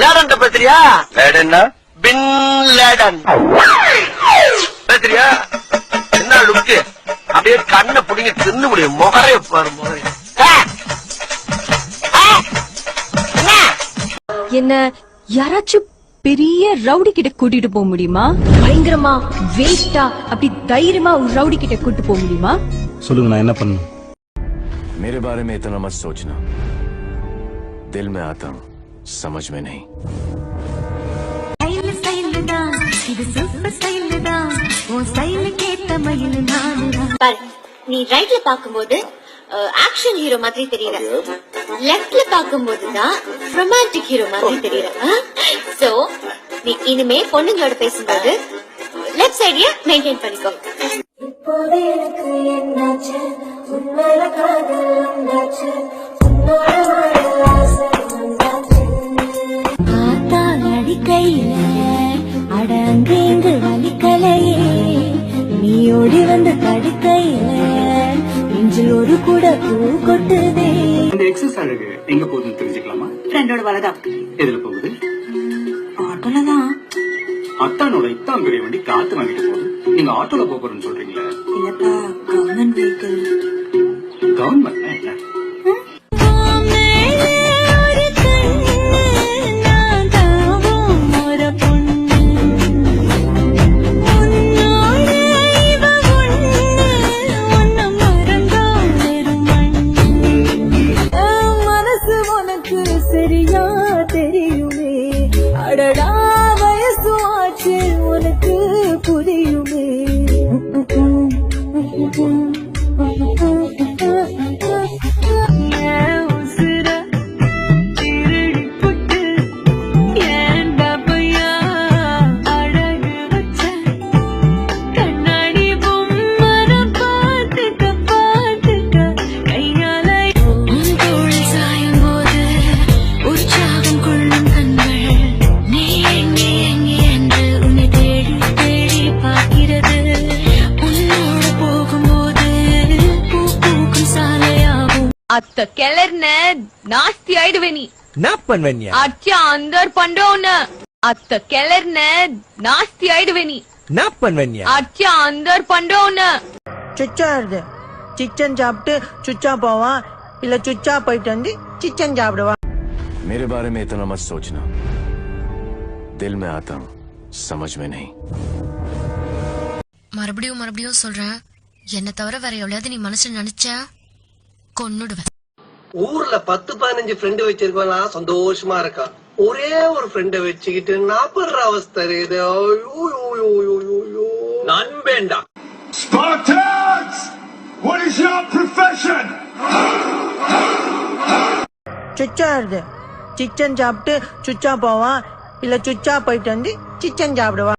Laden பேசுறியா? லேடன்னா bin Laden பேசுறியா? என்ன லுக்கு? அப்படியே கண்ணை பிடிங்க தின்னு முடியும். முகரே பாரு முகரே. என்ன யாராச்சும் பெரிய ரவுடி கிட்ட கூட்டிட்டு போக முடியுமா? பயங்கரமா வெயிட்டா அப்படி தைரியமா ஒரு ரவுடி கிட்ட கூட்டிட்டு போக முடியுமா? சொல்லுங்க, நான் என்ன பண்ணணும்? मेरे बारे में इतना मत सोचना, दिल में आता हूँ समझ में नहीं। நீ ரைட்ல பாக்கும்போது ஆக்ஷன் ஹீரோ மாதிரி தெரியற, லெஃப்ட்ல பாக்கும்போதுதான் ரொமான்டிக் ஹீரோ மாதிரி தெரியற. சோ நீ இனிமே பொண்ணுங்களோட பேசும்போது லெஃப்ட் சைடிய மெயின்டைன் பண்ணிக்கோ. இப்போது எனக்கு என்னாச்சு, உன்னால காதல் வந்தாச்சு, உன்னோட ஆசை வந்தாச்சு. ஆத்தாள் அடிக்கையில அடங்கு இங்கு வலிக்கலையே, நீ ஓடி வந்து தடுக்கையில நெஞ்சில் ஒரு கூட பூ கொட்டுதே. இந்த எக்ஸஸ் அழகு எங்க போகுதுன்னு தெரிஞ்சுக்கலாமா? ஃப்ரெண்டோட வரதா. எதுல போகுது? ஆட்டோலதான். அத்தானோட இத்தான் பெரிய வண்டி காத்து வாங்கிட்டு போகுது. நீங்க ஆட்டோல போறேன்னு சொல்றீங்களா? இல்லப்பா, கவர்மெண்ட் வெஹிக்கிள். கவர்மெண்ட் என்ன? சரியா தெரியுமே, அடடா வயசு ஆச்சு உனக்கு புரியுமே. அத்த கிளர்ன நாஸ்தி ஆயிடுவே நீ. என்ன பண்ணுவீங்க? அச்சா அந்தர் பண்டோன்னு அத்த கிளர்ன நாஸ்தி ஆயிடுவே நீ. என்ன பண்ணுவீங்க? அச்சா அந்தர் பண்டோன்னு சுச்சா இருது. சிக்கன் சாப்பிட்டு சுச்சா போவான், இல்ல சுச்சா போயிட்டு வந்து சிக்கன் சாப்பிடுவான். मेरे बारे में इतना मत सोचना, दिल में आता हूँ समझ में नहीं। மறுபடியும் மறுபடியும் சொல்றேன், என்ன தவிர வேற எவ்வளவு நீ மனசுல நினைச்ச கொன்னுடுவேன். ஊர்ல 10-15 ஃப்ரெண்டு வச்சிருக்கா சந்தோஷமா இருக்கா. ஒரே ஒரு ஃப்ரெண்ட வச்சுக்கிட்டு நான் படுற அவஸ்தை இது. நண்பேண்டா. Spartans, what is your profession? சுச்சா இருது. சிக்கன் சாப்பிட்டு சுச்சா போவான், இல்ல சுச்சா போயிட்டு வந்து சிக்கன் சாப்பிடுவான்.